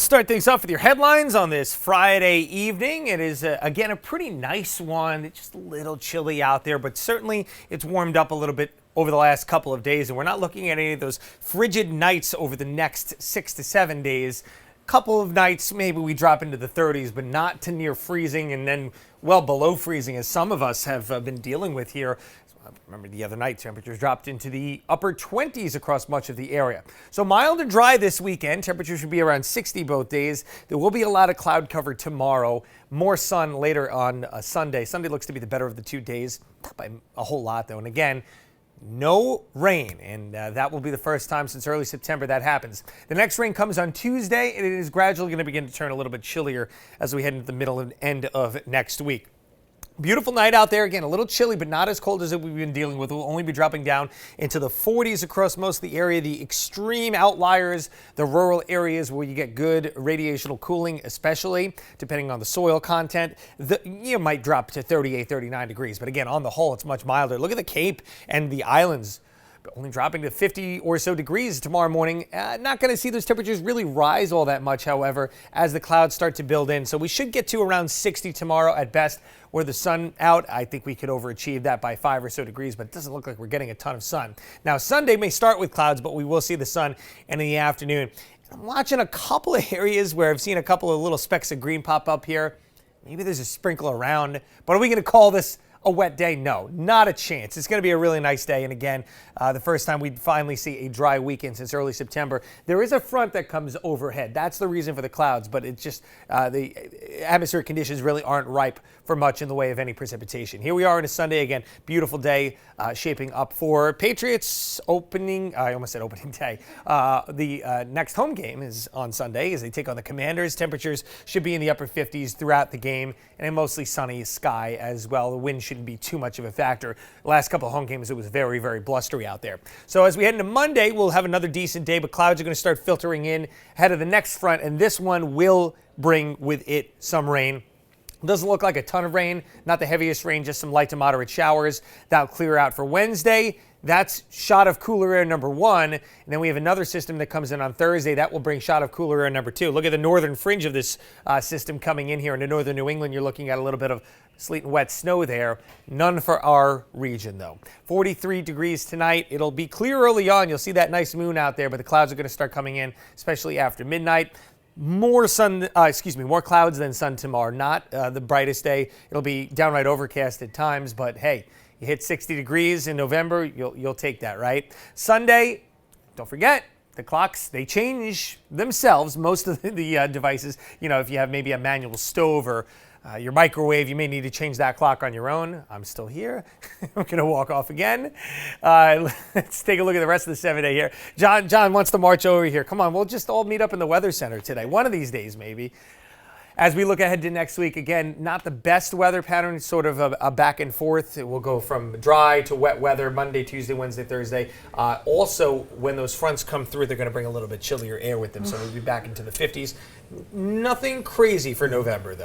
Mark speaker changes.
Speaker 1: start things off with your headlines on this Friday evening. It is, again, a pretty nice one. It's just a little chilly out there, but certainly it's warmed up a little bit over the last couple of days, and we're not looking at any of those frigid nights over the next 6 to 7 days. Couple of nights, maybe we drop into the 30s, but not to near freezing and then well below freezing, as some of us have been dealing with here. I remember the other night, temperatures dropped into the upper 20s across much of the area. So mild and dry this weekend. Temperatures should be around 60 both days. There will be a lot of cloud cover tomorrow. More sun later on Sunday. Sunday looks to be the better of the 2 days. Not by a whole lot, though. And again, no rain, and that will be the first time since early September that happens. The next rain comes on Tuesday, and it is gradually going to begin to turn a little bit chillier as we head into the middle and end of next week. Beautiful night out there. Again, a little chilly, but not as cold as we've been dealing with. We'll only be dropping down into the 40s across most of the area. The extreme outliers, the rural areas where you get good radiational cooling, especially depending on the soil content, you might drop to 38, 39 degrees. But again, on the whole, it's much milder. Look at the Cape and the islands. Only dropping to 50 or so degrees tomorrow morning. Not going to see those temperatures really rise all that much, however, as the clouds start to build in. So we should get to around 60 tomorrow at best. Where the sun out, I think we could overachieve that by 5 or so degrees, but it doesn't look like we're getting a ton of sun. Now, Sunday may start with clouds, but we will see the sun in the afternoon. I'm watching a couple of areas where I've seen a couple of little specks of green pop up here. Maybe there's a sprinkle around, but are we going to call this a wet day? No, not a chance. It's going to be a really nice day. And again, the first time we finally see a dry weekend since early September. There is a front that comes overhead. That's the reason for the clouds, but it's just the atmospheric conditions really aren't ripe for much in the way of any precipitation. Here we are on a Sunday again. Beautiful day shaping up for Patriots opening. I almost said opening day. The next home game is on Sunday as they take on the Commanders. Temperatures should be in the upper 50s throughout the game and a mostly sunny sky as well. The wind shouldn't be too much of a factor. The last couple of home games, it was very, very blustery out there. So as we head into Monday, we'll have another decent day, but clouds are going to start filtering in ahead of the next front, and this one will bring with it some rain. It doesn't look like a ton of rain, not the heaviest rain, just some light to moderate showers. That'll clear out for Wednesday. That's shot of cooler air number 1. And then we have another system that comes in on Thursday. That will bring shot of cooler air number 2. Look at the northern fringe of this system coming in here into northern New England. You're looking at a little bit of sleet and wet snow there. None for our region, though. 43 degrees tonight. It'll be clear early on. You'll see that nice moon out there, but the clouds are going to start coming in, especially after midnight. More clouds than sun tomorrow. Not the brightest day. It'll be downright overcast at times, but hey, you hit 60 degrees in November, you'll take that, right? Sunday, don't forget, the clocks, they change themselves. Most of the devices, if you have maybe a manual stove or your microwave, you may need to change that clock on your own. I'm still here. I'm going to walk off again. Let's take a look at the rest of the 7-day here. John wants to march over here. Come on, we'll just all meet up in the Weather Center today. One of these days, maybe. As we look ahead to next week, again, not the best weather pattern, sort of a back and forth. It will go from dry to wet weather Monday, Tuesday, Wednesday, Thursday. Also, when those fronts come through, they're going to bring a little bit chillier air with them, so we'll be back into the 50s. Nothing crazy for November, though.